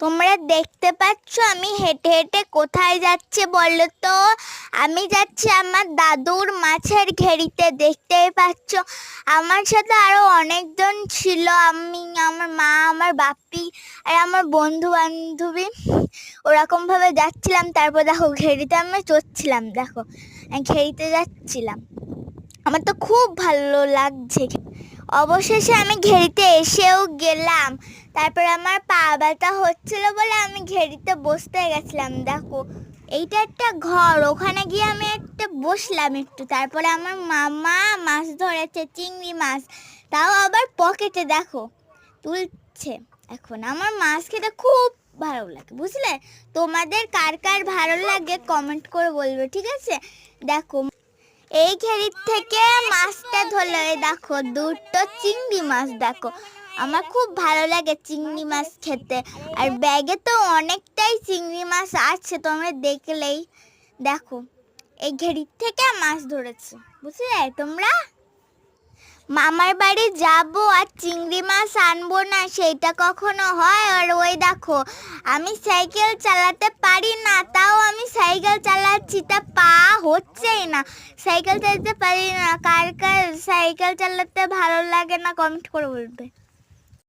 তোমরা দেখতে পাচ্ছ আমি হেঁটে হেঁটে কোথায় যাচ্ছি বলো তো? আমি যাচ্ছি আমার দাদুর মাছের ঘেরিতে, দেখতেই পাচ্ছ। আমার সাথে আরো অনেকজন ছিল, আমি, আমার মা, আমার বাপি আর আমার বন্ধু বান্ধবী ওরকম ভাবে যাচ্ছিলাম। তারপর দেখো ঘেরিতে আমি চড়ছিলাম, দেখো আমি ঘেরিতে যাচ্ছিলাম। আমার তো খুব ভালো লাগছে। অবশেষে আমি ঘেরিতে এসেও গেলাম। তারপর আমার পা ব্যথা হচ্ছিল বলে আমি ঘেরিতে বসতে গেছিলাম। দেখো এইটা একটা ঘর, ওখানে গিয়ে আমি একটা বসলাম একটু। তারপরে আমার মামা মাছ ধরেছে, চিংড়ি মাছ, তাও আবার পকেটে, দেখো তুলছে। এখন আমার মাছ খেতে খুব ভালো লাগে, বুঝলে? তোমাদের কার কার ভালো লাগে কমেন্ট করে বলবে, ঠিক আছে? দেখো এই ঘেরির থেকে মাছটা ধরলো, এই দেখো দুটো চিংড়ি মাছ। দেখো আমার খুব ভালো লাগে চিংড়ি মাছ খেতে, আর ব্যাগে তো অনেকটাই চিংড়ি মাছ আছে, তোমরা দেখলেই। দেখো এই ঘেরির থেকে মাছ ধরেছে, বুঝলে তোমরা? মামার বাড়ি যাবো আর চিংড়ি মাছ আনবো না, সেইটা কখনো হয়? আর ওই দেখো আমি সাইকেল চালাতে পারি না, তাও আমি সাইকেল চালাচ্ছি, তা পা হচ্ছেই না, সাইকেল চালাতে পারি না। কার কার সাইকেল চালাতে ভালো লাগে না কমেন্ট করে বলবে।